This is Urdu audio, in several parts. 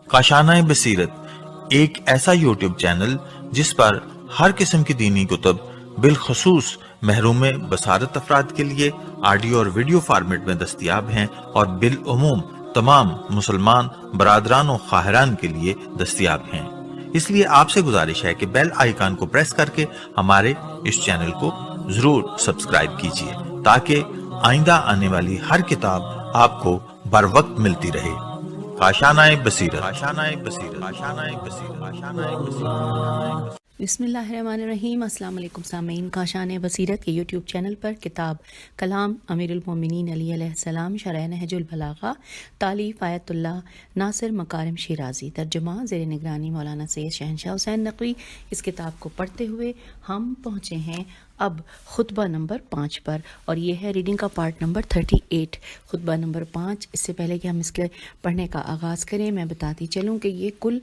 کاشانۂ بصیرت ایک ایسا یوٹیوب چینل جس پر ہر قسم کی دینی کتب بالخصوص محروم بصارت افراد کے لیے آڈیو اور ویڈیو فارمیٹ میں دستیاب ہیں اور بالعموم تمام مسلمان برادران و خواہران کے لیے دستیاب ہیں۔ اس لیے آپ سے گزارش ہے کہ بیل آئیکن کو پریس کر کے ہمارے اس چینل کو ضرور سبسکرائب کیجیے تاکہ آئندہ آنے والی ہر کتاب آپ کو بر وقت ملتی رہے۔ کاشانۂ بصیرت۔ بسم اللہ الرحمن الرحیم۔ السلام علیکم سامعین، کاشانۂ بصیرت کے یوٹیوب چینل پر کتاب کلام امیر المومنین علی علیہ السلام شرح نہج البلاغہ، تالیف آیت اللہ ناصر مکارم شیرازی، ترجمہ زیر نگرانی مولانا سید شہنشاہ حسین نقوی۔ اس کتاب کو پڑھتے ہوئے ہم پہنچے ہیں اب خطبہ نمبر 5 پر، اور یہ ہے ریڈنگ کا پارٹ نمبر 38، خطبہ نمبر 5۔ اس سے پہلے کہ ہم اس کے پڑھنے کا آغاز کریں، میں بتاتی چلوں کہ یہ کل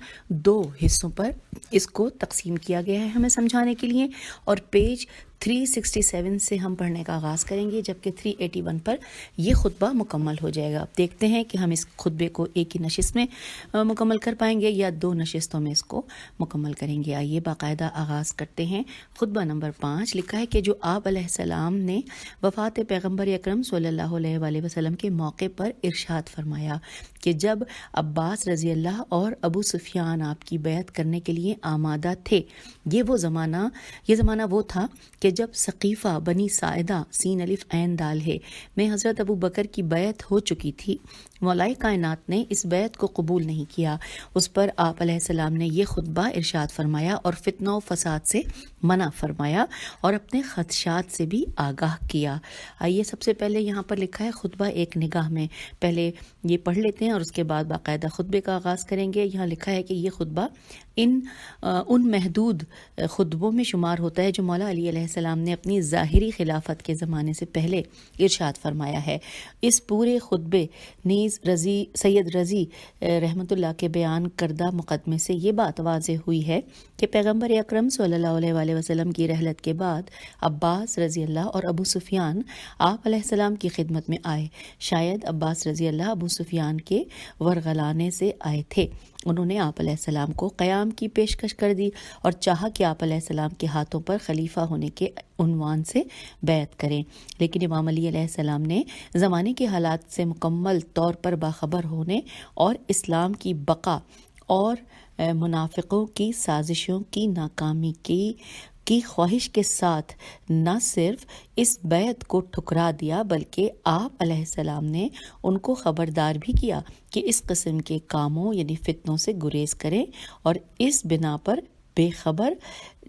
2 حصوں پر اس کو تقسیم کیا گیا ہے ہمیں سمجھانے کے لیے، اور پیج 367 سے ہم پڑھنے کا آغاز کریں گے، جبکہ 381 پر یہ خطبہ مکمل ہو جائے گا۔ اب دیکھتے ہیں کہ ہم اس خطبے کو ایک ہی نشست میں مکمل کر پائیں گے یا 2 نشستوں میں اس کو مکمل کریں گے۔ آئیے باقاعدہ آغاز کرتے ہیں۔ خطبہ نمبر 5 لکھا ہے کہ جو آپ علیہ السلام نے وفات پیغمبر اکرم صلی اللہ علیہ وآلہ وسلم کے موقع پر ارشاد فرمایا کہ جب عباس رضی اللہ اور ابو سفیان آپ کی بیعت کرنے کے لیے آمادہ تھے، یہ زمانہ وہ تھا کہ جب ثقیفہ بنی ساعدہ سین الف عین دال ہے میں حضرت ابو بکر کی بیعت ہو چکی تھی۔ مولائے کائنات نے اس بیعت کو قبول نہیں کیا۔ اس پر آپ علیہ السلام نے یہ خطبہ ارشاد فرمایا اور فتنہ و فساد سے منع فرمایا اور اپنے خدشات سے بھی آگاہ کیا۔ آئیے سب سے پہلے یہاں پر لکھا ہے خطبہ ایک نگاہ میں، پہلے یہ پڑھ لیتے ہیں اور اس کے بعد باقاعدہ خطبے کا آغاز کریں گے۔ یہاں لکھا ہے کہ یہ خطبہ ان محدود خطبوں میں شمار ہوتا ہے جو مولا علی علیہ السلام نے اپنی ظاہری خلافت کے زمانے سے پہلے ارشاد فرمایا ہے۔ اس پورے خطبے نیز سید رضی رحمۃ اللہ کے بیان کردہ مقدمے سے یہ بات واضح ہوئی ہے کہ پیغمبر اکرم صلی اللہ علیہ وآلہ وسلم کی رحلت کے بعد عباس رضی اللہ اور ابو سفیان آپ علیہ السلام کی خدمت میں آئے۔ شاید عباس رضی اللہ ابو سفیان کے ورغلانے سے آئے تھے۔ انہوں نے آپ علیہ السلام کو قیام کی پیشکش کر دی اور چاہا کہ آپ علیہ السلام کے ہاتھوں پر خلیفہ ہونے کے عنوان سے بیعت کریں، لیکن امام علی علیہ السلام نے زمانے کے حالات سے مکمل طور پر باخبر ہونے اور اسلام کی بقا اور منافقوں کی سازشوں کی ناکامی کی خواہش کے ساتھ نہ صرف اس بیعت کو ٹھکرا دیا بلکہ آپ علیہ السلام نے ان کو خبردار بھی کیا کہ اس قسم کے کاموں یعنی فتنوں سے گریز کریں، اور اس بنا پر بے خبر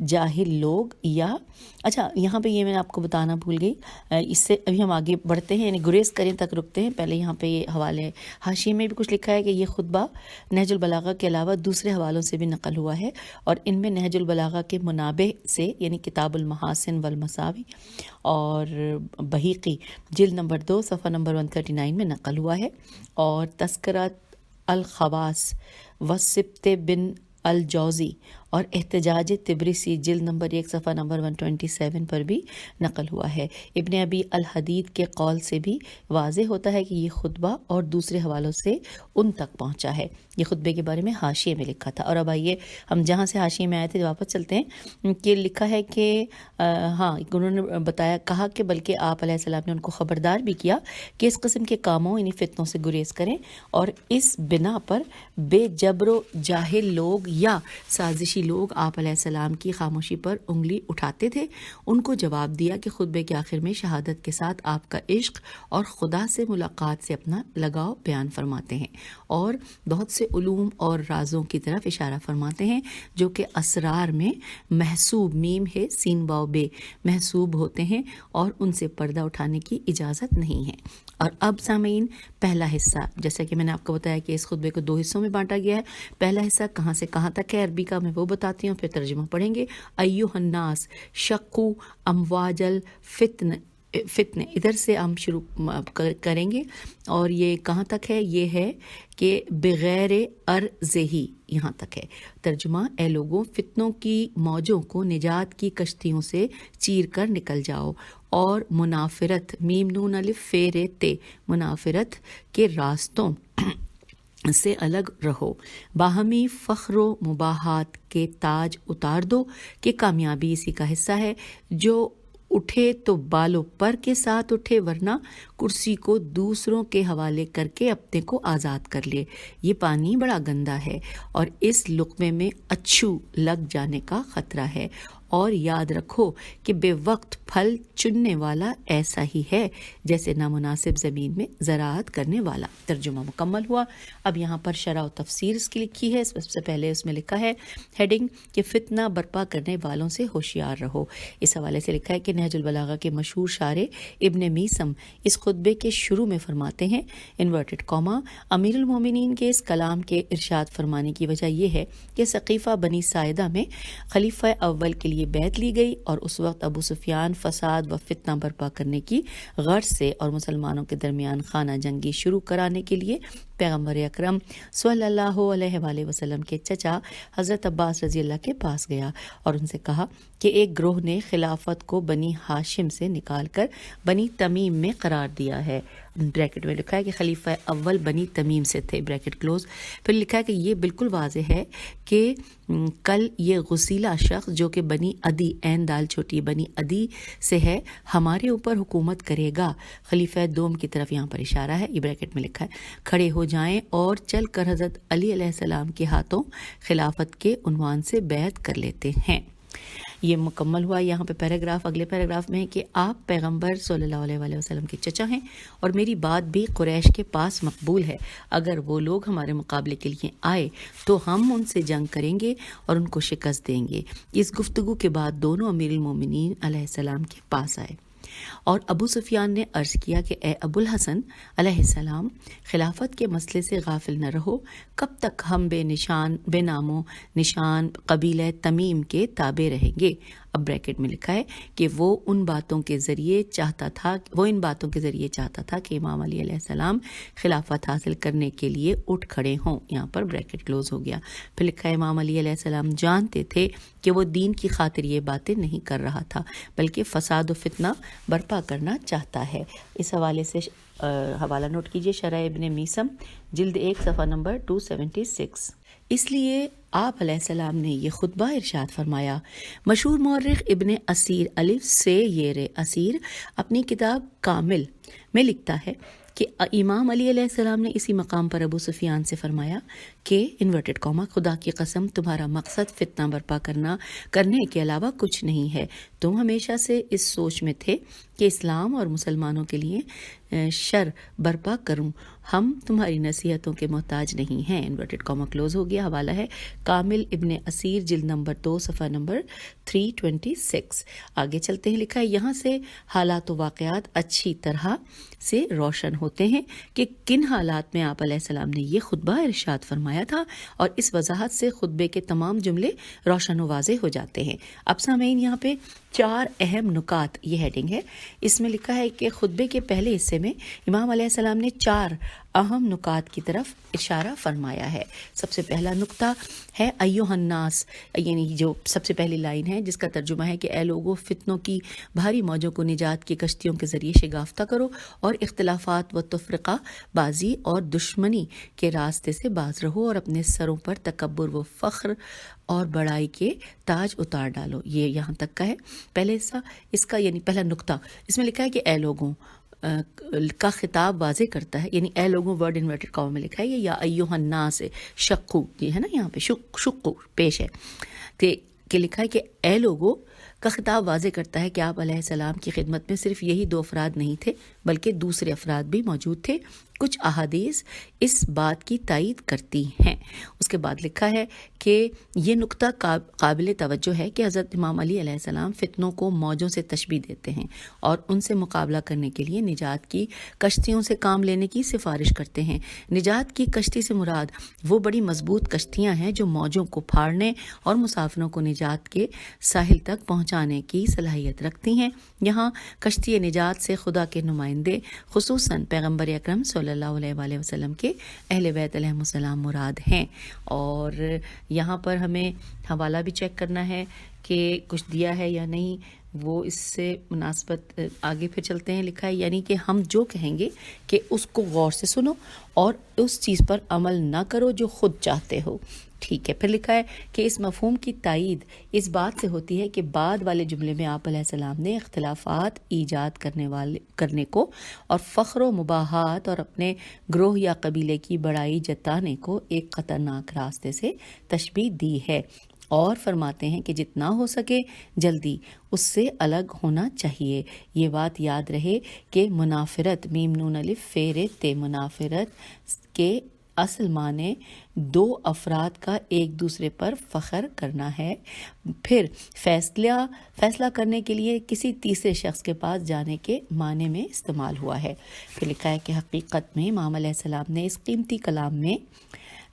جاہل لوگ یہاں پہ یہ میں آپ کو بتانا بھول گئی، اس سے ابھی ہم آگے بڑھتے ہیں، یعنی گریز کریں تک رکتے ہیں۔ پہلے یہاں پہ یہ حوالے حاشیے میں بھی کچھ لکھا ہے کہ یہ خطبہ نہج البلاغہ کے علاوہ دوسرے حوالوں سے بھی نقل ہوا ہے، اور ان میں نہج البلاغہ کے منابع سے یعنی کتاب المحاسن والمساوی اور بحیقی جلد نمبر 2 صفحہ نمبر 139 میں نقل ہوا ہے، اور تذکرۃ الخواص وسبت بن الجوزی اور احتجاج تبریسی جلد نمبر 1 صفحہ نمبر 127 پر بھی نقل ہوا ہے۔ ابن ابی الحدید کے قول سے بھی واضح ہوتا ہے کہ یہ خطبہ اور دوسرے حوالوں سے ان تک پہنچا ہے۔ یہ خطبے کے بارے میں حاشیے میں لکھا تھا، اور اب آئیے ہم جہاں سے حاشیے میں آئے تھے واپس چلتے ہیں کہ لکھا ہے کہ انہوں نے کہا کہ بلکہ آپ علیہ السلام نے ان کو خبردار بھی کیا کہ اس قسم کے کاموں یعنی فتنوں سے گریز کریں، اور اس بنا پر بے جبر و جاہل لوگ یا سازشی لوگ آپ علیہ السلام کی خاموشی پر انگلی اٹھاتے تھے، ان کو جواب دیا کہ خطبے کے آخر میں شہادت کے ساتھ آپ کا عشق اور خدا سے ملاقات سے اپنا لگاؤ بیان فرماتے ہیں، اور بہت سے علوم اور رازوں کی طرف اشارہ فرماتے ہیں جو کہ اسرار میں محسوب میم ہے سین واو بے محسوب ہوتے ہیں، اور ان سے پردہ اٹھانے کی اجازت نہیں ہے۔ اور اب سامعین پہلا حصہ، جیسا کہ میں نے آپ کو بتایا کہ اس خطبے کو 2 حصوں میں بانٹا گیا ہے۔ پہلا حصہ کہاں سے کہاں تک ہے عربی کا میں وہ بتاتی ہوں، پھر ترجمہ پڑھیں گے۔ ایھا الناس شقوا امواج الفتن فتنے، ادھر سے ہم شروع کریں گے اور یہ کہاں تک ہے؟ یہ ہے کہ بغیر ارزہی، یہاں تک ہے ترجمہ۔ اے لوگوں، فتنوں کی موجوں کو نجات کی کشتیوں سے چیر کر نکل جاؤ اور منافرت، میم نون الف فیر تے، منافرت کے راستوں سے الگ رہو، باہمی فخر و مباحات کے تاج اتار دو کہ کامیابی اسی کا حصہ ہے۔ جو اٹھے تو بالوں پر کے ساتھ اٹھے، ورنہ کرسی کو دوسروں کے حوالے کر کے اپنے کو آزاد کر لے۔ یہ پانی بڑا گندا ہے اور اس لقمے میں اچھو لگ جانے کا خطرہ ہے، اور یاد رکھو کہ بے وقت پھل چننے والا ایسا ہی ہے جیسے نامناسب زمین میں زراعت کرنے والا۔ ترجمہ مکمل ہوا۔ اب یہاں پر شرح و تفسیر اس کی لکھی ہے۔ سب سے پہلے اس میں لکھا ہے ہیڈنگ کہ فتنہ برپا کرنے والوں سے ہوشیار رہو۔ اس حوالے سے لکھا ہے کہ نہج البلاغہ کے مشہور شارح ابن میسم اس خطبے کے شروع میں فرماتے ہیں انورٹڈ کاما، امیر المومنین کے اس کلام کے ارشاد فرمانے کی وجہ یہ ہے کہ ثقیفہ بنی ساعدہ میں خلیفہ اول کے لیے بیعت لی گئی، اور اس وقت ابو سفیان فساد و فتنہ برپا کرنے کی غرض سے اور مسلمانوں کے درمیان خانہ جنگی شروع کرانے کے لیے پیغمبر اکرم صلی اللہ علیہ وآلہ وسلم کے چچا حضرت عباس رضی اللہ کے پاس گیا اور ان سے کہا کہ ایک گروہ نے خلافت کو بنی ہاشم سے نکال کر بنی تمیم میں قرار دیا ہے۔ بریکٹ میں لکھا ہے کہ خلیفہ اول بنی تمیم سے تھے، بریکٹ کلوز۔ پھر لکھا ہے کہ یہ بالکل واضح ہے کہ کل یہ غسیلہ شخص جو کہ بنی عدی، عین دال چھوٹی، بنی عدی سے ہے، ہمارے اوپر حکومت کرے گا۔ خلیفہ دوم کی طرف یہاں پر اشارہ ہے، یہ بریکٹ میں لکھا ہے۔ کھڑے ہو جائیں اور چل کر حضرت علی علیہ السلام کے ہاتھوں خلافت کے عنوان سے بیعت کر لیتے ہیں۔ یہ مکمل ہوا۔ یہاں پہ پیراگراف، اگلے پیراگراف میں ہے کہ آپ پیغمبر صلی اللہ علیہ وآلہ وسلم کے چچا ہیں اور میری بات بھی قریش کے پاس مقبول ہے۔ اگر وہ لوگ ہمارے مقابلے کے لیے آئے تو ہم ان سے جنگ کریں گے اور ان کو شکست دیں گے۔ اس گفتگو کے بعد دونوں امیر المومنین علیہ السلام کے پاس آئے اور ابو سفیان نے عرض کیا کہ اے ابو الحسن علیہ السلام، خلافت کے مسئلے سے غافل نہ رہو۔ کب تک ہم بے نام و نشان قبیلہ تمیم کے تابع رہیں گے؟ اب بریکٹ میں لکھا ہے کہ وہ ان باتوں کے ذریعے چاہتا تھا کہ امام علی علیہ السلام خلافت حاصل کرنے کے لیے اٹھ کھڑے ہوں۔ یہاں پر بریکٹ کلوز ہو گیا۔ پھر لکھا ہے امام علی علیہ السلام جانتے تھے کہ وہ دین کی خاطر یہ باتیں نہیں کر رہا تھا بلکہ فساد و فتنہ برپا کرنا چاہتا ہے۔ اس حوالے سے حوالہ نوٹ کیجئے، شرح ابن میسم جلد 1 صفحہ نمبر 276۔ اس لیے آپ علیہ السلام نے یہ خطبہ ارشاد فرمایا۔ مشہور مورخ ابن اسیر الف سے یر اسیر اپنی کتاب کامل میں لکھتا ہے کہ امام علی علیہ السلام نے اسی مقام پر ابو سفیان سے فرمایا کہ انورٹڈ کاما، خدا کی قسم تمہارا مقصد فتنہ برپا کرنے کے علاوہ کچھ نہیں ہے۔ تم ہمیشہ سے اس سوچ میں تھے کہ اسلام اور مسلمانوں کے لیے شر برپا کروں، ہم تمہاری نصیحتوں کے محتاج نہیں ہیں۔ انورٹڈ کاما کلوز ہو گیا۔ حوالہ ہے کامل ابن اسیر جلد نمبر 2 صفحہ نمبر 326۔ آگے چلتے ہیں، لکھا ہے یہاں سے حالات و واقعات اچھی طرح سے روشن ہوتے ہیں کہ کن حالات میں آپ علیہ السلام نے یہ خطبہ ارشاد فرمایا تھا، اور اس وضاحت سے خطبے کے تمام جملے روشن و واضح ہو جاتے ہیں۔ اب سامعین یہاں پہ 4 اہم نکات، یہ ہیڈنگ ہے، اس میں لکھا ہے کہ خطبے کے پہلے حصے میں امام علیہ السلام نے 4 اہم نکات کی طرف اشارہ فرمایا ہے۔ سب سے پہلا نکتہ ہے ایھا الناس، یعنی جو سب سے پہلی لائن ہے جس کا ترجمہ ہے کہ اے لوگو، فتنوں کی بھاری موجوں کو نجات کی کشتیوں کے ذریعے شگافتہ کرو اور اختلافات و تفرقہ بازی اور دشمنی کے راستے سے باز رہو اور اپنے سروں پر تکبر و فخر اور بڑائی کے تاج اتار ڈالو۔ یہ یہاں تک کا ہے پہلے حصہ اس کا، یعنی پہلا نکتہ۔ اس میں لکھا ہے کہ اے لوگوں کا خطاب واضح کرتا ہے، یعنی اے لوگوں ورڈ انورٹڈ کاما میں لکھا ہے یہ یا ایھا الناس شقو، یہ ہے نا یہاں پہ شقو پیش ہے کہ لکھا ہے کہ اے لوگوں کا خطاب واضح کرتا ہے کہ آپ علیہ السلام کی خدمت میں صرف یہی 2 افراد نہیں تھے بلکہ دوسرے افراد بھی موجود تھے۔ کچھ احادیث اس بات کی تائید کرتی ہیں۔ اس کے بعد لکھا ہے کہ یہ نکتہ قابل توجہ ہے کہ حضرت امام علی علیہ السلام فتنوں کو موجوں سے تشبیہ دیتے ہیں اور ان سے مقابلہ کرنے کے لیے نجات کی کشتیوں سے کام لینے کی سفارش کرتے ہیں۔ نجات کی کشتی سے مراد وہ بڑی مضبوط کشتیاں ہیں جو موجوں کو پھاڑنے اور مسافروں کو نجات کے ساحل تک پہنچا پہنچانے کی صلاحیت رکھتی ہیں۔ یہاں کشتی نجات سے خدا کے نمائندے خصوصاً پیغمبر اکرم صلی اللہ علیہ وآلہ وسلم کے اہل بیت علیہم السلام مراد ہیں۔ اور یہاں پر ہمیں حوالہ بھی چیک کرنا ہے کہ کچھ دیا ہے یا نہیں، وہ اس سے مناسبت آگے پھر چلتے ہیں۔ لکھا ہے یعنی کہ ہم جو کہیں گے کہ اس کو غور سے سنو اور اس چیز پر عمل نہ کرو جو خود چاہتے ہو، ٹھیک ہے۔ پھر لکھا ہے کہ اس مفہوم کی تائید اس بات سے ہوتی ہے کہ بعد والے جملے میں آپ علیہ السلام نے اختلافات ایجاد کرنے کو اور فخر و مباحات اور اپنے گروہ یا قبیلے کی بڑائی جتانے کو ایک خطرناک راستے سے تشبیہ دی ہے، اور فرماتے ہیں کہ جتنا ہو سکے جلدی اس سے الگ ہونا چاہیے۔ یہ بات یاد رہے کہ منافرت میم نون الف فیرے تے منافرت کے اصل معنی دو افراد کا ایک دوسرے پر فخر کرنا ہے، پھر فیصلہ کرنے کے لیے کسی تیسرے شخص کے پاس جانے کے معنی میں استعمال ہوا ہے۔ پھر لکھا ہے کہ حقیقت میں امام علیہ السلام نے اس قیمتی کلام میں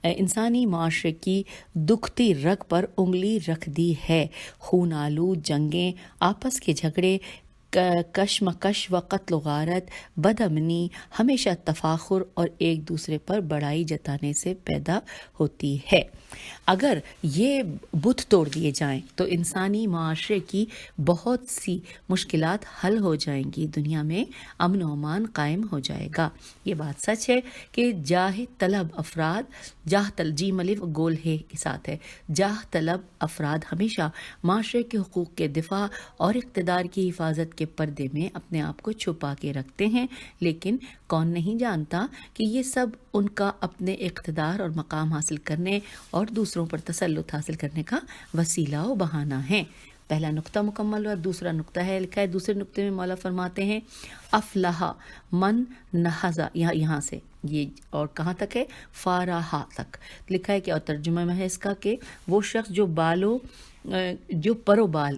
انسانی معاشرے کی دکھتی رگ پر انگلی رکھ دی ہے۔ خون آلود جنگیں، آپس کے جھگڑے، کشمکش و قتل و غارت، بد امنی ہمیشہ تفاخر اور ایک دوسرے پر بڑائی جتانے سے پیدا ہوتی ہے۔ اگر یہ بت توڑ دیے جائیں تو انسانی معاشرے کی بہت سی مشکلات حل ہو جائیں گی، دنیا میں امن و امان قائم ہو جائے گا۔ یہ بات سچ ہے کہ جاہ طلب افراد ہمیشہ معاشرے کے حقوق کے دفاع اور اقتدار کی حفاظت کے پردے میں اپنے آپ کو چھپا کے رکھتے ہیں، لیکن کون نہیں جانتا کہ یہ سب ان کا اپنے اقتدار اور مقام حاصل کرنے اور دوسروں پر تسلط حاصل کرنے کا وسیلہ و بہانہ ہے۔ پہلا نقطہ مکمل ہوا، دوسرا نقطہ ہے، لکھا ہے دوسرے نقطے میں مولا فرماتے ہیں افلاح من نہضا، یہاں سے یہ اور کہاں تک ہے، فارہا تک لکھا ہے کہ، اور ترجمہ میں ہے اس کا کہ وہ شخص جو پرو بال،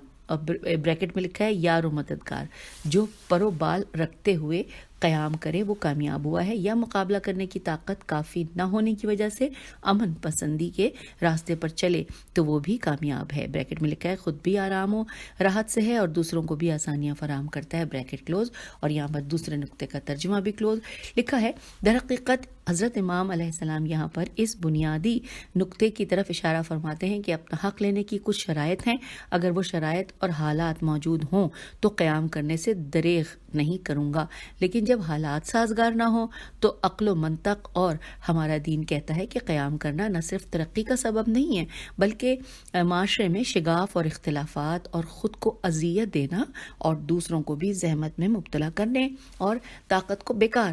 بریکٹ میں لکھا ہے یار و مددگار، جو پرو بال رکھتے ہوئے قیام کرے وہ کامیاب ہوا ہے، یا مقابلہ کرنے کی طاقت کافی نہ ہونے کی وجہ سے امن پسندی کے راستے پر چلے تو وہ بھی کامیاب ہے۔ بریکٹ میں لکھا ہے خود بھی آرام و راحت سے ہے اور دوسروں کو بھی آسانیاں فراہم کرتا ہے، بریکٹ کلوز، اور یہاں پر دوسرے نقطے کا ترجمہ بھی کلوز لکھا ہے۔ در حقیقت حضرت امام علیہ السلام یہاں پر اس بنیادی نقطے کی طرف اشارہ فرماتے ہیں کہ اپنا حق لینے کی کچھ شرائط ہیں، اگر وہ شرائط اور حالات موجود ہوں تو قیام کرنے سے دریغ نہیں کروں گا، لیکن جب حالات سازگار نہ ہوں تو عقل و منطق اور ہمارا دین کہتا ہے کہ قیام کرنا نہ صرف ترقی کا سبب نہیں ہے بلکہ معاشرے میں شگاف اور اختلافات اور خود کو اذیت دینا اور دوسروں کو بھی زحمت میں مبتلا کرنے اور طاقت کو بیکار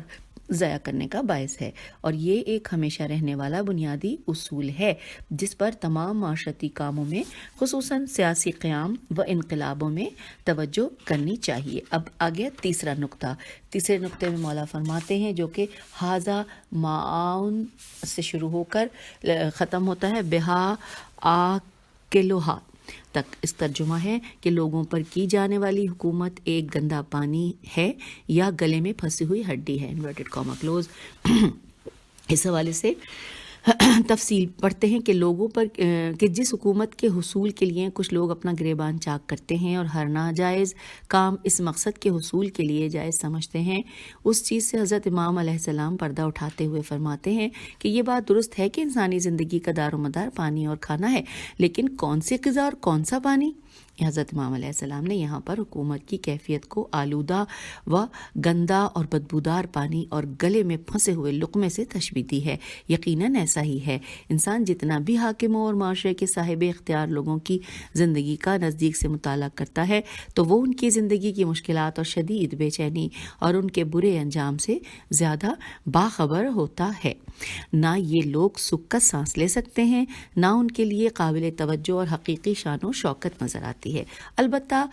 ضائع کرنے کا باعث ہے، اور یہ ایک ہمیشہ رہنے والا بنیادی اصول ہے جس پر تمام معاشرتی کاموں میں خصوصاً سیاسی قیام و انقلابوں میں توجہ کرنی چاہیے۔ اب آگے تیسرا نقطہ، تیسرے نقطے میں مولا فرماتے ہیں جو کہ حاذا معاون سے شروع ہو کر ختم ہوتا ہے بہا آکلوہا تک، اس ترجمہ ہے کہ لوگوں پر کی جانے والی حکومت ایک گندا پانی ہے یا گلے میں پھنسی ہوئی ہڈی ہے، انورٹڈ کاما کلوز۔ اس حوالے سے تفصیل پڑھتے ہیں کہ لوگوں پر کہ جس حکومت کے حصول کے لیے کچھ لوگ اپنا گریبان چاک کرتے ہیں اور ہر ناجائز کام اس مقصد کے حصول کے لیے جائز سمجھتے ہیں، اس چیز سے حضرت امام علیہ السلام پردہ اٹھاتے ہوئے فرماتے ہیں کہ یہ بات درست ہے کہ انسانی زندگی کا دار و مدار پانی اور کھانا ہے، لیکن کون سی غذا اور کون سا پانی؟ حضرت امام علیہ السلام نے یہاں پر حکومت کی کیفیت کو آلودہ و گندا اور بدبودار پانی اور گلے میں پھنسے ہوئے لقمے سے تشبیہ دی ہے۔ یقیناً ایسا ہی ہے، انسان جتنا بھی حاکم اور معاشرے کے صاحب اختیار لوگوں کی زندگی کا نزدیک سے مطالعہ کرتا ہے تو وہ ان کی زندگی کی مشکلات اور شدید بے چینی اور ان کے برے انجام سے زیادہ باخبر ہوتا ہے۔ نہ یہ لوگ سکت سانس لے سکتے ہیں، نہ ان کے لیے قابل توجہ اور حقیقی شان و شوکت نظر آتی ہے۔ البتہ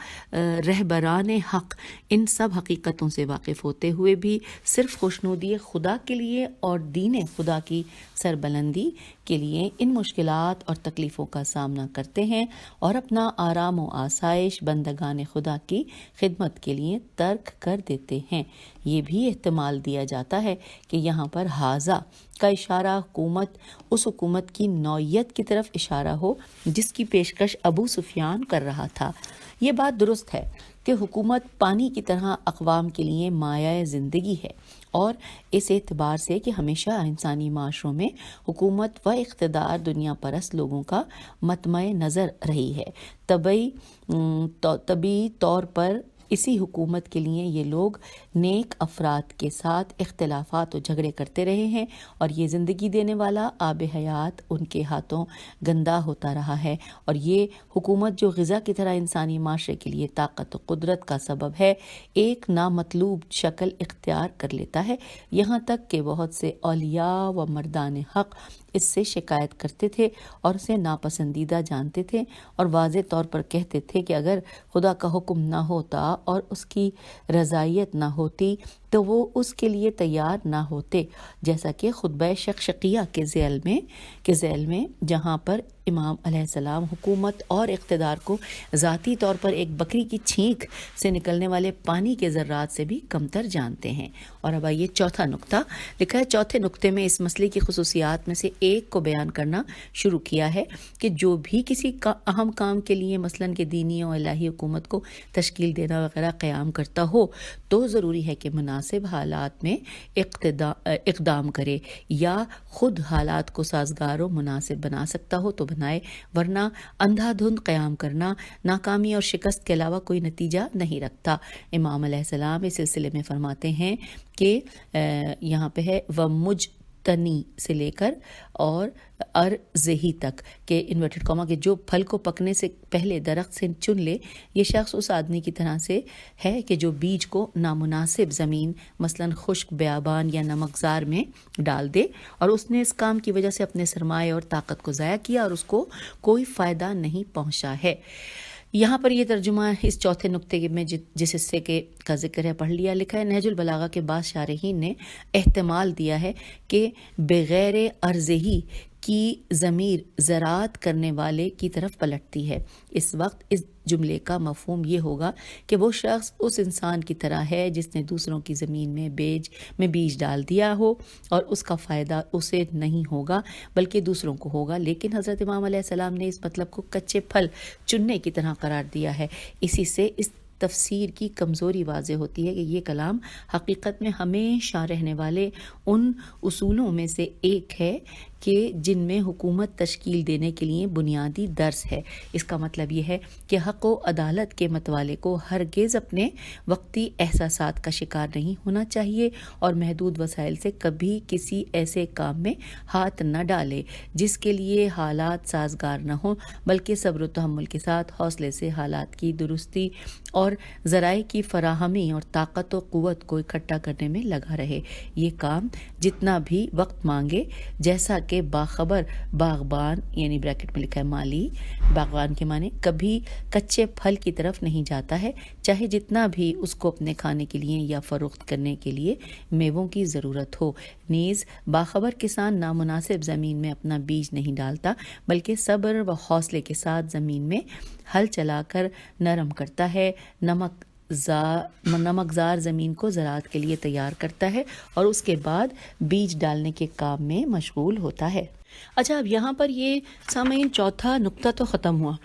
رہبران حق ان سب حقیقتوں سے واقف ہوتے ہوئے بھی صرف خوشنودی خدا کے لیے اور دین خدا کی سربلندی کے لیے ان مشکلات اور تکلیفوں کا سامنا کرتے ہیں اور اپنا آرام و آسائش بندگان خدا کی خدمت کے لیے ترک کر دیتے ہیں۔ یہ بھی احتمال دیا جاتا ہے کہ یہاں پر حاذا کا اشارہ اس حکومت کی نوعیت کی طرف اشارہ ہو جس کی پیشکش ابو سفیان کر رہا تھا، یہ بات درست ہے کہ حکومت پانی کی طرح اقوام کے لیے مایہ زندگی ہے، اور اس اعتبار سے کہ ہمیشہ انسانی معاشروں میں حکومت و اقتدار دنیا پرست لوگوں کا مطمع نظر رہی ہے۔ طبعی طور پر اسی حکومت کے لیے یہ لوگ نیک افراد کے ساتھ اختلافات و جھگڑے کرتے رہے ہیں، اور یہ زندگی دینے والا آب حیات ان کے ہاتھوں گندا ہوتا رہا ہے، اور یہ حکومت جو غذا کی طرح انسانی معاشرے کے لیے طاقت و قدرت کا سبب ہے، ایک نامطلوب شکل اختیار کر لیتا ہے، یہاں تک کہ بہت سے اولیاء و مردان حق اس سے شکایت کرتے تھے اور اسے ناپسندیدہ جانتے تھے، اور واضح طور پر کہتے تھے کہ اگر خدا کا حکم نہ ہوتا اور اس کی رضائیت نہ ہوتی تو وہ اس کے لیے تیار نہ ہوتے، جیسا کہ خطبہ شقشقیہ کے ذیل میں جہاں پر امام علیہ السلام حکومت اور اقتدار کو ذاتی طور پر ایک بکری کی چھینک سے نکلنے والے پانی کے ذرات سے بھی کمتر جانتے ہیں۔ اور اب آئیے چوتھا نقطہ لکھا ہے۔ چوتھے نقطے میں اس مسئلے کی خصوصیات میں سے ایک کو بیان کرنا شروع کیا ہے کہ جو بھی کسی اہم کام کے لیے مثلاً کہ دینی اور الہی حکومت کو تشکیل دینا وغیرہ قیام کرتا ہو تو ضروری ہے کہ مناسب حالات میں اقدام کرے، یا خود حالات کو سازگار و مناسب بنا سکتا ہو تو بنائے، ورنہ اندھا دھند قیام کرنا ناکامی اور شکست کے علاوہ کوئی نتیجہ نہیں رکھتا۔ امام علیہ السلام اس سلسلے میں فرماتے ہیں کہ یہاں پہ ہے ومجتنی سے لے کر اور ارزہی تک کہ انورٹڈ کاما کہ جو پھل کو پکنے سے پہلے درخت سے چن لے، یہ شخص اس آدمی کی طرح سے ہے کہ جو بیج کو نامناسب زمین مثلاً خشک بیابان یا نمکزار میں ڈال دے، اور اس نے اس کام کی وجہ سے اپنے سرمایہ اور طاقت کو ضائع کیا اور اس کو کوئی فائدہ نہیں پہنچا ہے۔ یہاں پر یہ ترجمہ اس چوتھے نقطے میں جس حصے کا ذکر ہے پڑھ لیا۔ لکھا ہے نہج البلاغہ کے بعض شارحین نے احتمال دیا ہے کہ بغیر ارزہی کی ضمیر زراعت کرنے والے کی طرف پلٹتی ہے۔ اس وقت اس جملے کا مفہوم یہ ہوگا کہ وہ شخص اس انسان کی طرح ہے جس نے دوسروں کی زمین میں بیج ڈال دیا ہو، اور اس کا فائدہ اسے نہیں ہوگا بلکہ دوسروں کو ہوگا، لیکن حضرت امام علیہ السلام نے اس مطلب کو کچے پھل چننے کی طرح قرار دیا ہے۔ اسی سے اس تفسیر کی کمزوری واضح ہوتی ہے کہ یہ کلام حقیقت میں ہمیشہ رہنے والے ان اصولوں میں سے ایک ہے کہ جن میں حکومت تشکیل دینے کے لیے بنیادی درس ہے۔ اس کا مطلب یہ ہے کہ حق و عدالت کے متوالے کو ہرگز اپنے وقتی احساسات کا شکار نہیں ہونا چاہیے، اور محدود وسائل سے کبھی کسی ایسے کام میں ہاتھ نہ ڈالے جس کے لیے حالات سازگار نہ ہوں، بلکہ صبر و تحمل کے ساتھ حوصلے سے حالات کی درستی اور ذرائع کی فراہمی اور طاقت و قوت کو اکٹھا کرنے میں لگا رہے۔ یہ کام جتنا بھی وقت مانگے، جیسا کہ باخبر باغبان یعنی بریکٹ میں لکھا ہے مالی باغبان کے معنی کبھی کچے پھل کی طرف نہیں جاتا ہے، چاہے جتنا بھی اس کو اپنے کھانے کے لیے یا فروخت کرنے کے لیے میووں کی ضرورت ہو۔ نیز باخبر کسان نامناسب زمین میں اپنا بیج نہیں ڈالتا، بلکہ صبر و حوصلے کے ساتھ زمین میں ہل چلا کر نرم کرتا ہے، نمکزار زمین کو زراعت کے لیے تیار کرتا ہے، اور اس کے بعد بیج ڈالنے کے کام میں مشغول ہوتا ہے۔ اچھا، اب یہاں پر یہ سامعین چوتھا نقطہ تو ختم ہوا،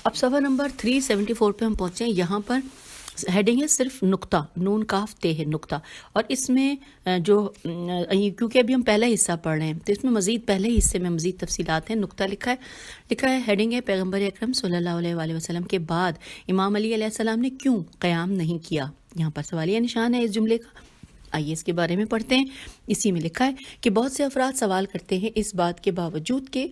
اب صفحہ نمبر 374 پہ ہم پہنچے ہیں۔ یہاں پر ہیڈنگ ہے صرف نقطہ، نون کاف تے ہے نقطہ، اور اس میں جو کیونکہ ابھی ہم پہلا حصہ پڑھ رہے ہیں تو اس میں مزید پہلے حصے میں مزید تفصیلات ہیں۔ نقطہ لکھا ہے ہیڈنگ ہے پیغمبر اکرم صلی اللہ علیہ وآلہ وسلم کے بعد امام علی علیہ السلام نے کیوں قیام نہیں کیا؟ یہاں پر سوالیہ نشان ہے اس جملے کا، آئیے اس کے بارے میں پڑھتے ہیں۔ اسی میں لکھا ہے کہ بہت سے افراد سوال کرتے ہیں اس بات کے باوجود کہ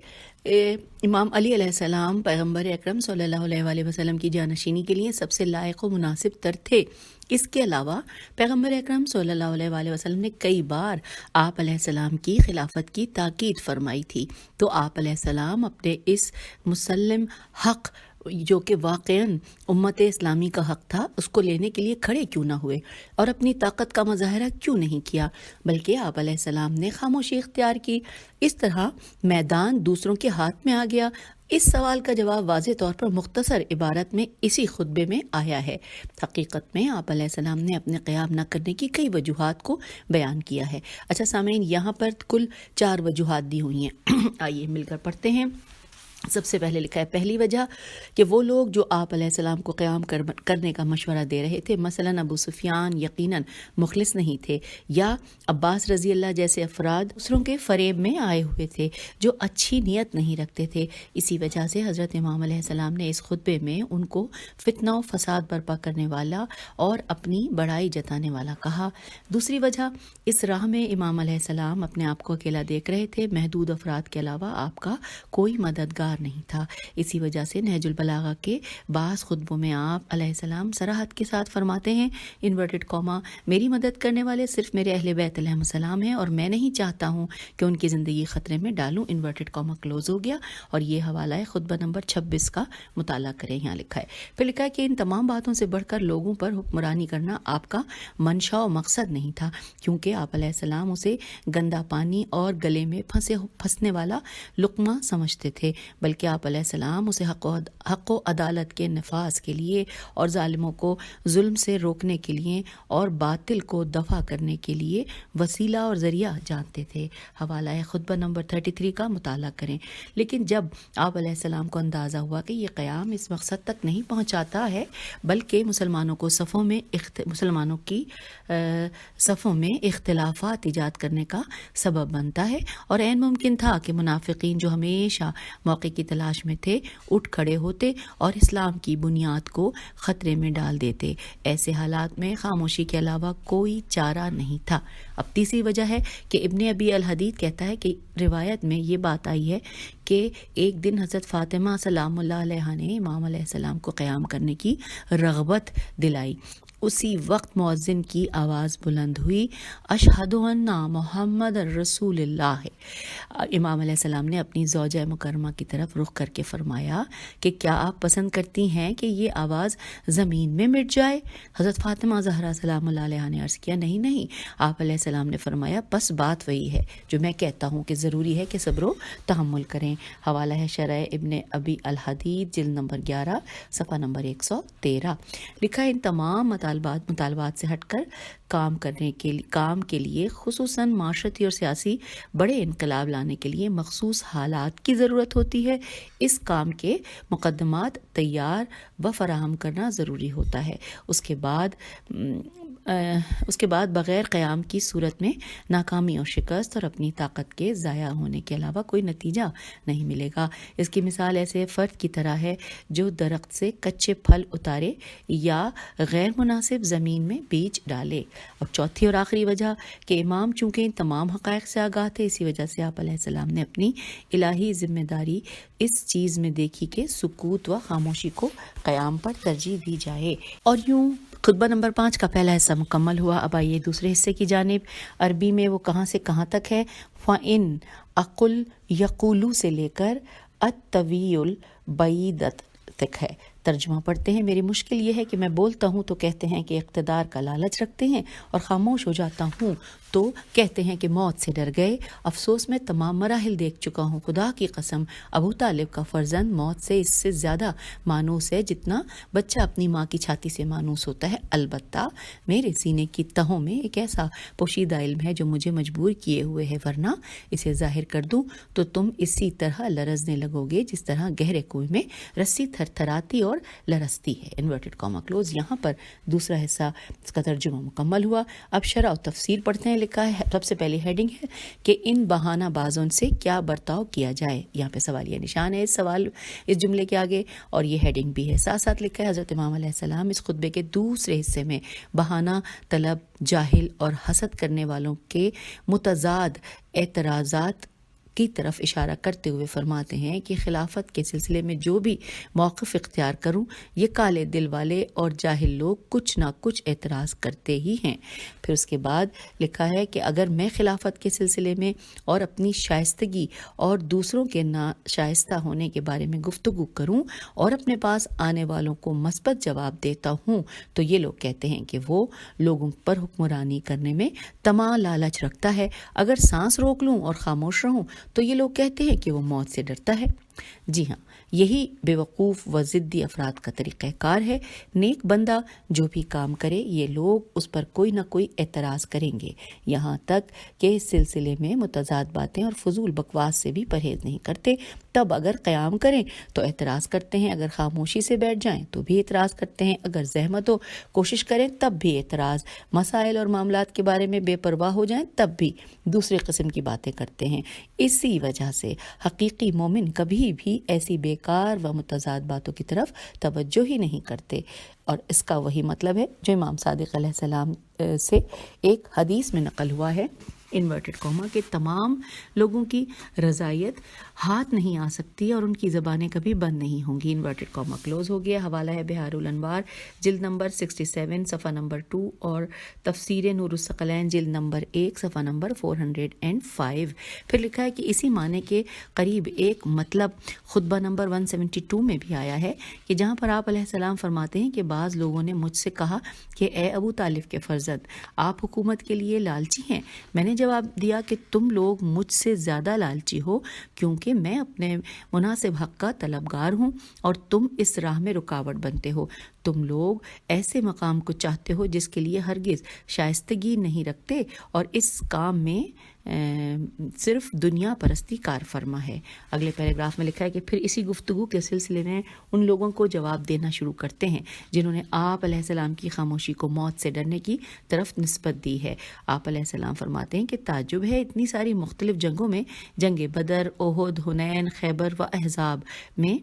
امام علی علیہ السلام پیغمبر اکرم صلی اللہ علیہ وآلہ وسلم کی جانشینی کے لیے سب سے لائق و مناسب تر تھے۔ اس کے علاوہ پیغمبر اکرم صلی اللہ علیہ وآلہ وسلم نے کئی بار آپ علیہ السلام کی خلافت کی تاکید فرمائی تھی، تو آپ علیہ السلام اپنے اس مسلم حق جو کہ واقعاً امت اسلامی کا حق تھا اس کو لینے کے لیے کھڑے کیوں نہ ہوئے اور اپنی طاقت کا مظاہرہ کیوں نہیں کیا، بلکہ آپ علیہ السلام نے خاموشی اختیار کی؟ اس طرح میدان دوسروں کے ہاتھ میں آ گیا۔ اس سوال کا جواب واضح طور پر مختصر عبارت میں اسی خطبے میں آیا ہے۔ حقیقت میں آپ علیہ السلام نے اپنے قیام نہ کرنے کی کئی وجوہات کو بیان کیا ہے۔ اچھا سامعین، یہاں پر کل 4 وجوہات دی ہوئی ہیں، آئیے مل کر پڑھتے ہیں۔ سب سے پہلے لکھا ہے پہلی وجہ کہ وہ لوگ جو آپ علیہ السلام کو قیام کرنے کا مشورہ دے رہے تھے، مثلاً ابو سفیان یقیناً مخلص نہیں تھے، یا عباس رضی اللہ جیسے افراد دوسروں کے فریب میں آئے ہوئے تھے جو اچھی نیت نہیں رکھتے تھے۔ اسی وجہ سے حضرت امام علیہ السلام نے اس خطبے میں ان کو فتنہ و فساد برپا کرنے والا اور اپنی بڑائی جتانے والا کہا۔ دوسری وجہ، اس راہ میں امام علیہ السلام اپنے آپ کو اکیلا دیکھ رہے تھے، محدود افراد کے علاوہ آپ کا کوئی مددگار نہیں تھا۔ اسی وجہ سے نہج البلاغہ کے بعض خطبوں میں آپ علیہ السلام صراحت کے ساتھ فرماتے ہیں انورٹڈ کاما میری مدد کرنے والے صرف میرے اہل بیت علیہم السلام ہیں اور میں نہیں چاہتا ہوں کہ ان کی زندگی خطرے میں ڈالوں، انورٹڈ کاما کلوز ہو گیا، اور یہ حوالہ ہے خطبہ نمبر 26 کا، مطالعہ کریں، یہاں لکھا ہے۔ پھر لکھا ہے کہ ان تمام باتوں سے بڑھ کر لوگوں پر حکمرانی کرنا آپ کا منشا و مقصد نہیں تھا، کیونکہ آپ علیہ السلام اسے گندا پانی اور گلے میں پھنسنے والا لقمہ سمجھتے تھے، بلکہ آپ علیہ السلام اسے حق و عدالت کے نفاذ کے لیے اور ظالموں کو ظلم سے روکنے کے لیے اور باطل کو دفع کرنے کے لیے وسیلہ اور ذریعہ جانتے تھے۔ حوالہ ہے خطبہ نمبر 33 کا، مطالعہ کریں۔ لیکن جب آپ علیہ السلام کو اندازہ ہوا کہ یہ قیام اس مقصد تک نہیں پہنچاتا ہے بلکہ مسلمانوں کی صفوں میں اختلافات ایجاد کرنے کا سبب بنتا ہے، اور عین ممکن تھا کہ منافقین جو ہمیشہ موقع کی تلاش میں تھے اٹھ کھڑے ہوتے اور اسلام کی بنیاد کو خطرے میں ڈال دیتے، ایسے حالات میں خاموشی کے علاوہ کوئی چارہ نہیں تھا۔ اب تیسری وجہ ہے کہ ابن ابی الحدید کہتا ہے کہ روایت میں یہ بات آئی ہے کہ ایک دن حضرت فاطمہ سلام اللہ علیہا نے امام علیہ السلام کو قیام کرنے کی رغبت دلائی۔ اسی وقت مؤذن کی آواز بلند ہوئی، اشہد ان محمد رسول اللہ ہے۔ امام علیہ السلام نے اپنی زوجہ مکرمہ کی طرف رخ کر کے فرمایا کہ کیا آپ پسند کرتی ہیں کہ یہ آواز زمین میں مٹ جائے؟ حضرت فاطمہ زہرا سلام اللہ علیہا نے عرض کیا، نہیں نہیں۔ آپ علیہ السلام نے فرمایا، بس بات وہی ہے جو میں کہتا ہوں کہ ضروری ہے کہ صبر و تحمل کریں۔ حوالہ ہے شرح ابن ابی الحدید جلد نمبر 11 صفحہ نمبر 113۔ لکھا ہے ان تمام مطالبات سے ہٹ کر کام کے لیے خصوصاً معاشرتی اور سیاسی بڑے انقلاب لانے کے لیے مخصوص حالات کی ضرورت ہوتی ہے۔ اس کام کے مقدمات تیار و فراہم کرنا ضروری ہوتا ہے۔ اس کے بعد بغیر قیام کی صورت میں ناکامی اور شکست اور اپنی طاقت کے ضائع ہونے کے علاوہ کوئی نتیجہ نہیں ملے گا۔ اس کی مثال ایسے فرد کی طرح ہے جو درخت سے کچے پھل اتارے یا غیر مناسب زمین میں بیج ڈالے۔ اب چوتھی اور آخری وجہ کہ امام چونکہ ان تمام حقائق سے آگاہ تھے، اسی وجہ سے آپ علیہ السلام نے اپنی الہی ذمہ داری اس چیز میں دیکھی کہ سکوت و خاموشی کو قیام پر ترجیح دی جائے۔ اور یوں خطبہ نمبر 5 کا پہلا حصہ مکمل ہوا۔ اب آئیے دوسرے حصے کی جانب۔ عربی میں وہ کہاں سے کہاں تک ہے؟ فَإِنْ أَقُلْ يَقُولُ سے لے کر الطویل البعیدۃ تک ہے۔ ترجمہ پڑھتے ہیں۔ میری مشکل یہ ہے کہ میں بولتا ہوں تو کہتے ہیں کہ اقتدار کا لالچ رکھتے ہیں، اور خاموش ہو جاتا ہوں تو کہتے ہیں کہ موت سے ڈر گئے۔ افسوس میں تمام مراحل دیکھ چکا ہوں، خدا کی قسم ابو طالب کا فرزند موت سے اس سے زیادہ مانوس ہے جتنا بچہ اپنی ماں کی چھاتی سے مانوس ہوتا ہے۔ البتہ میرے سینے کی تہوں میں ایک ایسا پوشیدہ علم ہے جو مجھے مجبور کیے ہوئے ہے، ورنہ اسے ظاہر کر دوں تو تم اسی طرح لرزنے لگو گے جس طرح گہرے کنویں میں رسی تھر تھراتی اور لرزتی ہے۔ Inverted comma close. یہاں پر دوسرا حصہ اس کا ترجمہ مکمل ہوا۔ اب شرح و تفسیر پڑھتے ہیں۔ لکھا ہے سب سے پہلی ہیڈنگ ہے کہ ان بہانہ بازوں سے کیا برتاؤ کیا جائے۔ یہاں پہ سوالیہ نشان ہے اس جملے کے آگے، اور یہ ہیڈنگ بھی ہے۔ ساتھ ساتھ لکھا ہے حضرت امام علیہ السلام اس خطبے کے دوسرے حصے میں بہانہ طلب، جاہل اور حسد کرنے والوں کے متضاد اعتراضات کی طرف اشارہ کرتے ہوئے فرماتے ہیں کہ خلافت کے سلسلے میں جو بھی موقف اختیار کروں، یہ کالے دل والے اور جاہل لوگ کچھ نہ کچھ اعتراض کرتے ہی ہیں۔ پھر اس کے بعد لکھا ہے کہ اگر میں خلافت کے سلسلے میں اور اپنی شائستگی اور دوسروں کے ناشائستہ ہونے کے بارے میں گفتگو کروں اور اپنے پاس آنے والوں کو مثبت جواب دیتا ہوں تو یہ لوگ کہتے ہیں کہ وہ لوگوں پر حکمرانی کرنے میں طمع لالچ رکھتا ہے۔ اگر سانس روک لوں اور خاموش رہوں تو یہ لوگ کہتے ہیں کہ وہ موت سے ڈرتا ہے۔ جی ہاں، یہی بیوقوف و ضدی افراد کا طریقہ کار ہے۔ نیک بندہ جو بھی کام کرے یہ لوگ اس پر کوئی نہ کوئی اعتراض کریں گے، یہاں تک کہ اس سلسلے میں متضاد باتیں اور فضول بکواس سے بھی پرہیز نہیں کرتے۔ تب اگر قیام کریں تو اعتراض کرتے ہیں، اگر خاموشی سے بیٹھ جائیں تو بھی اعتراض کرتے ہیں، اگر زحمت و کوشش کریں تب بھی اعتراض، مسائل اور معاملات کے بارے میں بے پرواہ ہو جائیں تب بھی دوسرے قسم کی باتیں کرتے ہیں۔ اسی وجہ سے حقیقی مومن کبھی بھی ایسی بیکار و متضاد باتوں کی طرف توجہ ہی نہیں کرتے، اور اس کا وہی مطلب ہے جو امام صادق علیہ السلام سے ایک حدیث میں نقل ہوا ہے، انورٹڈ کوما، کہ تمام لوگوں کی رضائیت ہاتھ نہیں آ سکتی اور ان کی زبانیں کبھی بند نہیں ہوں گی، انورٹڈ کوما کلوز ہو گیا۔ حوالہ ہے بحار الانوار جلد نمبر 67 صفحہ نمبر 2 اور تفسیر نور الثقلین جلد نمبر 1 صفحہ نمبر 405۔ پھر لکھا ہے کہ اسی معنی کے قریب ایک مطلب خطبہ نمبر 172 میں بھی آیا ہے، کہ جہاں پر آپ علیہ السلام فرماتے ہیں کہ بعض لوگوں نے مجھ سے کہا کہ اے ابو طالب کے فرزند، آپ حکومت کے لیے لالچی ہیں؟ میں نے جواب دیا کہ تم لوگ مجھ سے زیادہ لالچی ہو، کیونکہ میں اپنے مناسب حق کا طلبگار ہوں اور تم اس راہ میں رکاوٹ بنتے ہو۔ تم لوگ ایسے مقام کو چاہتے ہو جس کے لیے ہرگز شائستگی نہیں رکھتے، اور اس کام میں صرف دنیا پرستی کار فرما ہے۔ اگلے پیراگراف میں لکھا ہے کہ پھر اسی گفتگو کے سلسلے میں ان لوگوں کو جواب دینا شروع کرتے ہیں جنہوں نے آپ علیہ السلام کی خاموشی کو موت سے ڈرنے کی طرف نسبت دی ہے۔ آپ علیہ السلام فرماتے ہیں کہ تعجب ہے اتنی ساری مختلف جنگوں میں، جنگ بدر، احد، حنین، خیبر و احزاب میں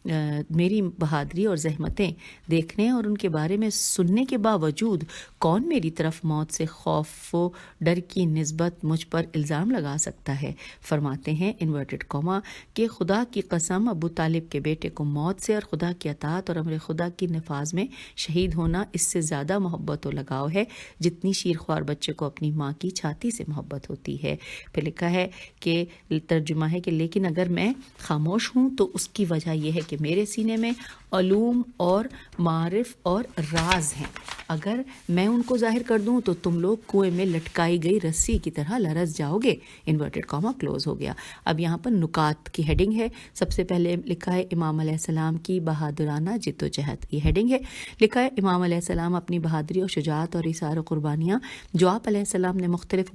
میری بہادری اور زحمتیں دیکھنے اور ان کے بارے میں سننے کے باوجود کون میری طرف موت سے خوف و ڈر کی نسبت مجھ پر الزام لگا سکتا ہے؟ فرماتے ہیں انورٹڈ کوما کہ خدا کی قسم، ابو طالب کے بیٹے کو موت سے اور خدا کی اطاعت اور امر خدا کی نفاذ میں شہید ہونا اس سے زیادہ محبت و لگاؤ ہے جتنی شیرخوار بچے کو اپنی ماں کی چھاتی سے محبت ہوتی ہے۔ پھر لکھا ہے کہ ترجمہ ہے کہ لیکن اگر میں خاموش ہوں تو اس کی وجہ یہ ہے کہ میرے سینے میں علوم اور معارف اور راز ہیں، اگر میں ان کو ظاہر کر دوں تو تم لوگ کنویں میں لٹکائی گئی رسی کی طرح لرز جاؤ گے۔ انورٹڈ کاما کلوز ہو گیا۔ اب یہاں پر نکات کی ہیڈنگ ہے۔ سب سے پہلے لکھا ہے امام علیہ السلام کی بہادرانہ جد و جہد، یہ ہیڈنگ ہے۔ لکھا ہے امام علیہ السلام اپنی بہادری اور شجاعت اور ایثار و قربانیاں جو آپ علیہ السلام نے مختلف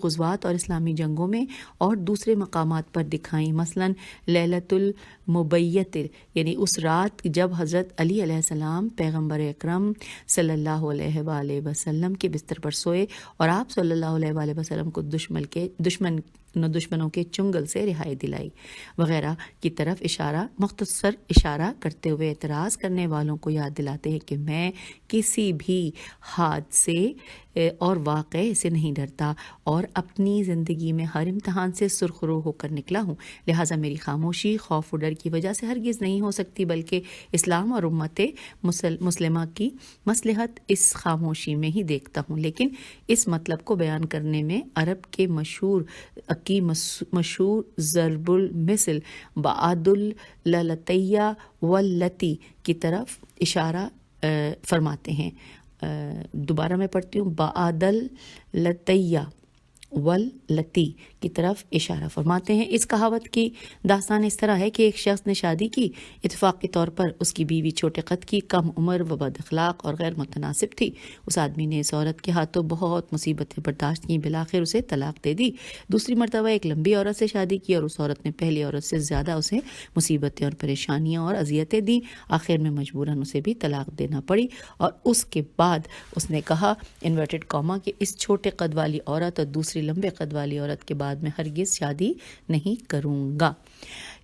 غزوات اور اسلامی جنگوں میں اور دوسرے مقامات پر دکھائیں، مثلاً لیلۃ المبیت، یعنی اس رات جب حضرت علی علیہ السلام پیغمبر اکرم صلی اللہ علیہ وآلہ وسلم کے بستر پر سوئے اور آپ صلی اللہ علیہ وآلہ وسلم کو دشمنوں کے چنگل سے رہائی دلائی وغیرہ کی طرف مختصر اشارہ کرتے ہوئے اعتراض کرنے والوں کو یاد دلاتے ہیں کہ میں کسی بھی حادثے اور واقعے سے نہیں ڈرتا اور اپنی زندگی میں ہر امتحان سے سرخرو ہو کر نکلا ہوں، لہٰذا میری خاموشی خوف و ڈر کی وجہ سے ہرگز نہیں ہو سکتی، بلکہ اسلام اور امت مسلمہ کی مصلحت اس خاموشی میں ہی دیکھتا ہوں۔ لیکن اس مطلب کو بیان کرنے میں عرب کے مشہور ضرب المثل بعد اللتیہ واللتی کی طرف اشارہ فرماتے ہیں۔ دوبارہ میں پڑھتی ہوں، بعد اللتیہ واللتی کی طرف اشارہ فرماتے ہیں۔ اس کہاوت کی داستان اس طرح ہے کہ ایک شخص نے شادی کی، اتفاقی طور پر اس کی بیوی چھوٹے قد کی، کم عمر و بد اخلاق اور غیر متناسب تھی۔ اس آدمی نے اس عورت کے ہاتھوں بہت مصیبتیں برداشت کی، بالآخر اسے طلاق دے دی۔ دوسری مرتبہ ایک لمبی عورت سے شادی کی اور اس عورت نے پہلی عورت سے زیادہ اسے مصیبتیں اور پریشانیاں اور اذیتیں دیں، آخر میں مجبوراً اسے بھی طلاق دینا پڑی، اور اس کے بعد اس نے کہا انورٹڈ کاما کہ اس چھوٹے قد والی عورت اور دوسری لمبے قد والی عورت کے بعد میں ہرگز شادی نہیں کروں گا۔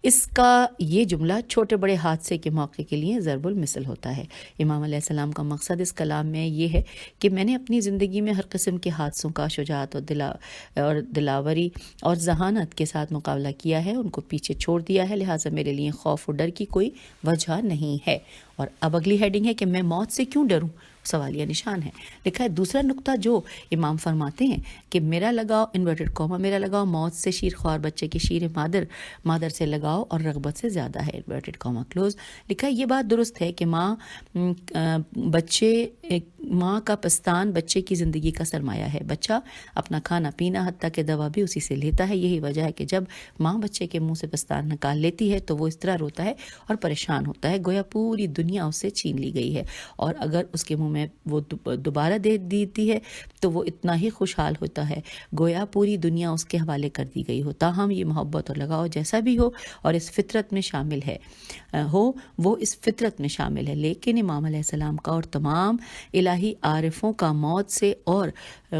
اس کا یہ جملہ چھوٹے بڑے حادثے کے موقع کے لیے ضرب المثل ہوتا ہے۔ امام علیہ السلام کا مقصد اس کلام میں یہ ہے کہ میں نے اپنی زندگی میں ہر قسم کے حادثوں کا شجاعت اور دلاوری اور ذہانت کے ساتھ مقابلہ کیا ہے، ان کو پیچھے چھوڑ دیا ہے، لہٰذا میرے لیے خوف و ڈر کی کوئی وجہ نہیں ہے۔ اور اب اگلی ہیڈنگ ہے کہ میں موت سے کیوں ڈروں؟ سوالیہ نشان ہے. لکھا ہے دوسرا نقطہ جو امام فرماتے ہیں کہ میرا لگاؤ انورٹڈ کوما میرا لگاؤ موت سے شیر خوار بچے کی شیر مادر سے لگاؤ اور رغبت سے زیادہ ہے انورٹڈ کوما کلوز. لکھا ہے یہ بات درست ہے کہ ماں کا پستان بچے کی زندگی کا سرمایہ ہے. بچہ اپنا کھانا پینا حتیٰ کہ دوا بھی اسی سے لیتا ہے. یہی وجہ ہے کہ جب ماں بچے کے منہ سے پستان نکال لیتی ہے تو وہ اس طرح روتا ہے اور پریشان ہوتا ہے گویا پوری دنیا اس سے چھین لی گئی ہے, اور اگر اس کے منہ میں وہ دوبارہ دے دیتی ہے تو وہ اتنا ہی خوشحال ہوتا ہے گویا پوری دنیا اس کے حوالے کر دی گئی ہو. تاہم یہ محبت اور لگاؤ جیسا بھی ہو اور اس فطرت میں شامل ہے وہ اس فطرت میں شامل ہے. لیکن امام علیہ السلام کا اور تمام الہی عارفوں کا موت سے اور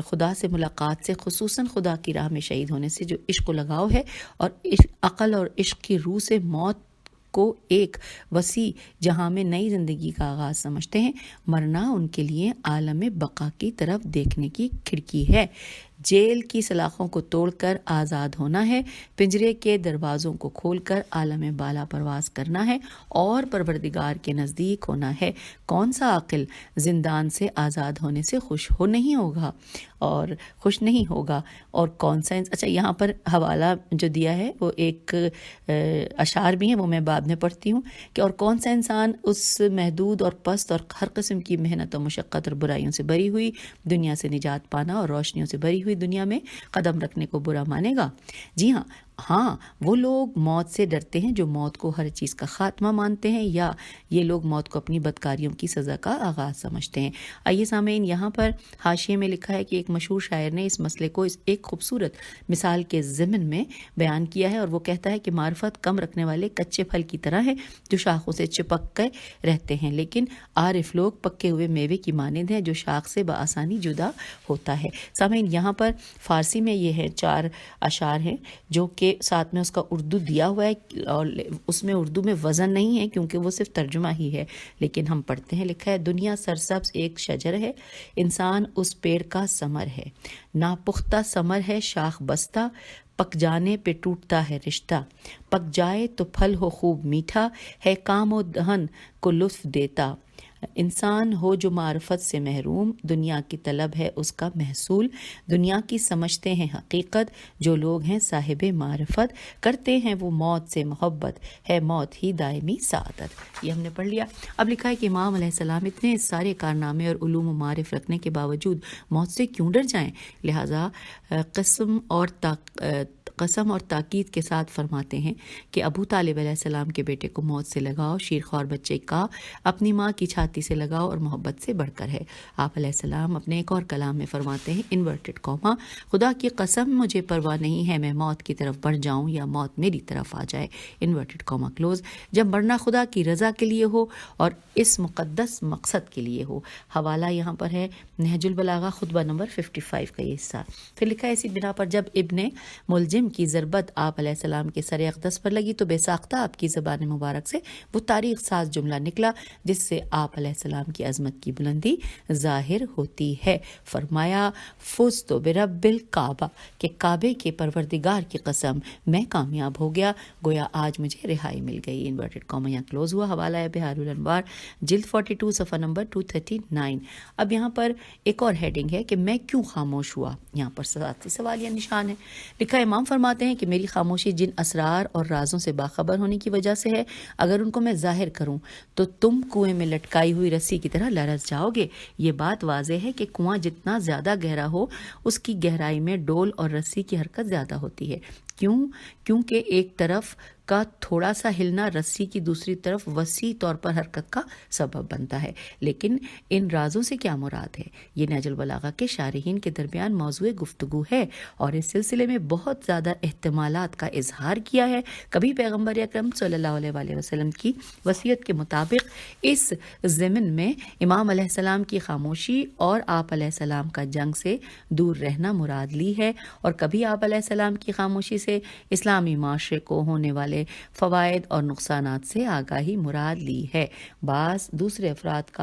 خدا سے ملاقات سے خصوصاً خدا کی راہ میں شہید ہونے سے جو عشق و لگاؤ ہے اور عقل اور عشق کی روح سے موت کو ایک وسیع جہاں میں نئی زندگی کا آغاز سمجھتے ہیں. مرنا ان کے لیے عالم بقا کی طرف دیکھنے کی کھڑکی ہے. جیل کی سلاخوں کو توڑ کر آزاد ہونا ہے, پنجرے کے دروازوں کو کھول کر عالم بالا پرواز کرنا ہے اور پروردگار کے نزدیک ہونا ہے. کون سا عاقل زندان سے آزاد ہونے سے خوش نہیں ہوگا اور کون سا اچھا یہاں پر حوالہ جو دیا ہے وہ ایک اشعار بھی ہیں, وہ میں بعد میں پڑھتی ہوں کہ اور کون سا انسان اس محدود اور پست اور ہر قسم کی محنت و مشقت اور برائیوں سے بری ہوئی دنیا سے نجات پانا اور روشنیوں سے بری ہوئی دنیا میں قدم رکھنے کو برا مانے گا. جی ہاں وہ لوگ موت سے ڈرتے ہیں جو موت کو ہر چیز کا خاتمہ مانتے ہیں, یا یہ لوگ موت کو اپنی بدکاریوں کی سزا کا آغاز سمجھتے ہیں. آئیے سامعین, یہاں پر حاشیے میں لکھا ہے کہ ایک مشہور شاعر نے اس مسئلے کو ایک خوبصورت مثال کے ضمن میں بیان کیا ہے, اور وہ کہتا ہے کہ معرفت کم رکھنے والے کچے پھل کی طرح ہے جو شاخوں سے چپک کر رہتے ہیں, لیکن عارف لوگ پکے ہوئے میوے کی مانند ہیں جو شاخ سے بآسانی جدا ہوتا ہے. سامعین یہاں پر فارسی میں یہ ہے 4 اشعار ہیں جو کہ ساتھ میں اس کا اردو دیا ہوا ہے, اور اس میں اردو میں وزن نہیں ہے کیونکہ وہ صرف ترجمہ ہی ہے, لیکن ہم پڑھتے ہیں. لکھا ہے دنیا سرسبز ایک شجر ہے, انسان اس پیڑ کا ثمر ہے, ناپختہ ثمر ہے شاخ بستہ, پک جانے پہ ٹوٹتا ہے رشتہ, پک جائے تو پھل ہو خوب میٹھا, ہے کام و دہن کو لطف دیتا. انسان ہو جو معرفت سے محروم, دنیا کی طلب ہے اس کا محصول, دنیا کی سمجھتے ہیں حقیقت, جو لوگ ہیں صاحب معرفت, کرتے ہیں وہ موت سے محبت, ہے موت ہی دائمی سعادت. یہ ہم نے پڑھ لیا. اب لکھا ہے کہ امام علیہ السلام اتنے سارے کارنامے اور علوم و معارف رکھنے کے باوجود موت سے کیوں ڈر جائیں, لہٰذا قسم اور تاکید کے ساتھ فرماتے ہیں کہ ابو طالب علیہ السلام کے بیٹے کو موت سے لگاؤ شیرخوار بچے کا اپنی ماں کی چھاتی سے لگاؤ اور محبت سے بڑھ کر ہے. آپ علیہ السلام اپنے ایک اور کلام میں فرماتے ہیں انورٹڈ کوما, خدا کی قسم مجھے پرواہ نہیں ہے میں موت کی طرف بڑھ جاؤں یا موت میری طرف آ جائے, انورٹڈ کوما کلوز. جب مرنا خدا کی رضا کے لیے ہو اور اس مقدس مقصد کے لیے ہو. حوالہ یہاں پر ہے نہج البلاغہ خطبہ نمبر 55 کا یہ حصہ. پھر لکھا ہے اسی بنا پر جب ابن ملجم کی ضربت آپ علیہ السلام کے سر اقدس پر لگی تو بے ساختہ آپ کی زبان مبارک سے وہ تاریخ ساز جملہ نکلا جس سے آپ علیہ السلام کی عظمت کی بلندی ظاہر ہوتی ہے. فرمایا فزت برب الکعبہ, کہ کعبے کے پروردگار کی قسم میں کامیاب ہو گیا, گویا آج مجھے رہائی مل گئی. انورٹڈ کاما یہاں کلوز ہوا. حوالہ ہے بہار الانوار جلد 42 صفحہ نمبر 239. اب یہاں پر ایک اور ہیڈنگ ہے کہ میں کیوں خاموش ہوا. یہاں پر سوالیہ نشان ہے. لکھا امام فرماتے ہیں کہ میری خاموشی جن اسرار اور رازوں سے باخبر ہونے کی وجہ سے ہے, اگر ان کو میں ظاہر کروں تو تم کنویں میں لٹکائی ہوئی رسی کی طرح لرز جاؤ گے. یہ بات واضح ہے کہ کنواں جتنا زیادہ گہرا ہو اس کی گہرائی میں ڈول اور رسی کی حرکت زیادہ ہوتی ہے. کیونکہ ایک طرف کا تھوڑا سا ہلنا رسی کی دوسری طرف وسیع طور پر حرکت کا سبب بنتا ہے. لیکن ان رازوں سے کیا مراد ہے, یہ نہج البلاغہ کے شارحین کے درمیان موضوع گفتگو ہے اور اس سلسلے میں بہت زیادہ احتمالات کا اظہار کیا ہے. کبھی پیغمبر اکرم صلی اللہ علیہ وآلہ وسلم کی وصیت کے مطابق اس ضمن میں امام علیہ السلام کی خاموشی اور آپ علیہ السلام کا جنگ سے دور رہنا مراد لی ہے, اور کبھی آپ علیہ السلام کی خاموشی سے اسلامی معاشرے کو ہونے والے فوائد اور نقصانات سے آگاہی مراد لی ہے۔ بعض دوسرے افراد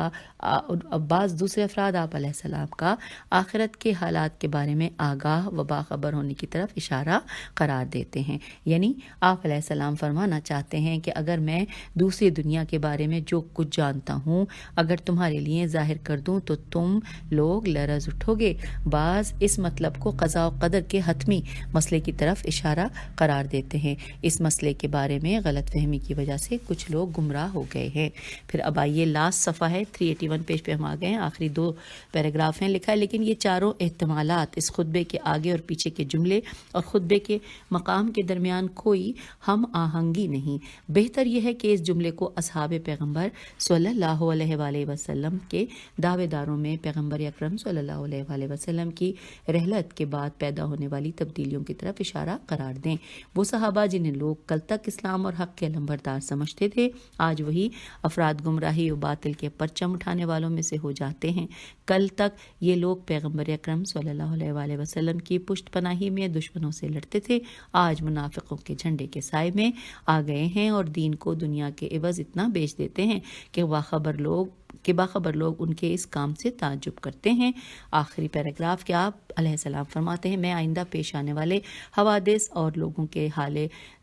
آپ علیہ السلام کا آخرت کے حالات کے بارے میں آگاہ و باخبر ہونے کی طرف اشارہ قرار دیتے ہیں۔ یعنی آپ علیہ السلام فرمانا چاہتے ہیں کہ اگر میں دوسری دنیا کے بارے میں جو کچھ جانتا ہوں اگر تمہارے لیے ظاہر کر دوں تو تم لوگ لرز اٹھو گے۔ بعض اس مطلب کو قضاء و قدر کے حتمی مسئلے کی طرف اشارہ قرار دیتے ہیں۔ اس مسئلے کے بارے میں غلط فہمی کی وجہ سے کچھ لوگ گمراہ ہو گئے ہیں۔ پھر اب آئیے لاسٹ صفحہ ہے 381 پیج پہ ہم آ گئے ہیں، آخری 2 پیراگراف ہیں، لکھا ہے لیکن یہ چاروں احتمالات اس خطبے کے آگے اور پیچھے کے جملے اور خطبے کے مقام کے درمیان کوئی ہم آہنگی نہیں۔ بہتر یہ ہے کہ اس جملے کو اصحاب پیغمبر صلی اللہ علیہ وآلہ وسلم کے دعوے داروں میں پیغمبر اکرم صلی اللہ علیہ وآلہ وسلم کی رحلت کے بعد پیدا ہونے والی تبدیلیوں کی طرف اشارہ قرار دیں۔ وہ صحابہ جنہیں لوگ کل تک اسلام اور حق کے علمبردار سمجھتے تھے آج وہی افراد گمراہی و باطل کے پرچم اٹھانے والوں میں سے ہو جاتے ہیں۔ کل تک یہ لوگ پیغمبر اکرم صلی اللہ علیہ وآلہ وسلم کی پشت پناہی میں دشمنوں سے لڑتے تھے، آج منافقوں کے جھنڈے کے سائے میں آ گئے ہیں اور دین کو دنیا کے عوض اتنا بیچ دیتے ہیں کہ باخبر لوگ ان کے اس کام سے تعجب کرتے ہیں۔ آخری پیراگراف کہ آپ علیہ السلام فرماتے ہیں میں آئندہ پیش آنے والے حوادث اور لوگوں کے حال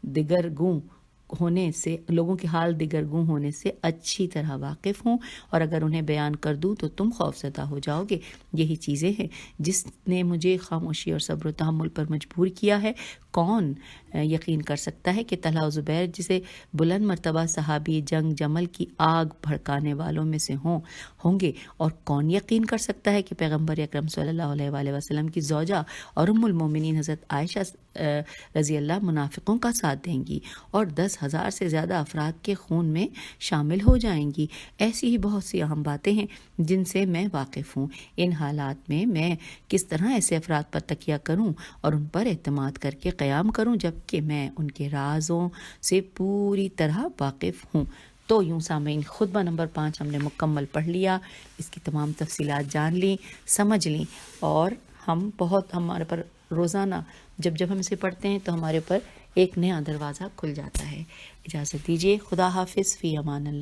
دگرگوں ہونے سے اچھی طرح واقف ہوں اور اگر انہیں بیان کر دوں تو تم خوفزدہ ہو جاؤ گے۔ یہی چیزیں ہیں جس نے مجھے خاموشی اور صبر و تحمل پر مجبور کیا ہے۔ کون یقین کر سکتا ہے کہ طلحہ و زبیر جسے بلند مرتبہ صحابی جنگ جمل کی آگ بھڑکانے والوں میں سے ہوں گے، اور کون یقین کر سکتا ہے کہ پیغمبر اکرم صلی اللہ علیہ وآلہ وسلم کی زوجہ اور ام المومنین حضرت عائشہ رضی اللہ منافقوں کا ساتھ دیں گی اور 10,000 سے زیادہ افراد کے خون میں شامل ہو جائیں گی۔ ایسی ہی بہت سی اہم باتیں ہیں جن سے میں واقف ہوں۔ ان حالات میں میں کس طرح ایسے افراد پر تکیہ کروں اور ان پر اعتماد کر کے قیام کروں جبکہ میں ان کے رازوں سے پوری طرح واقف ہوں۔ تو یوں سامعین خطبہ نمبر 5 ہم نے مکمل پڑھ لیا، اس کی تمام تفصیلات جان لیں، سمجھ لیں، اور ہمارے پر روزانہ جب ہم اسے پڑھتے ہیں تو ہمارے پر ایک نیا دروازہ کھل جاتا ہے۔ اجازت دیجیے، خدا حافظ، فی امان اللہ۔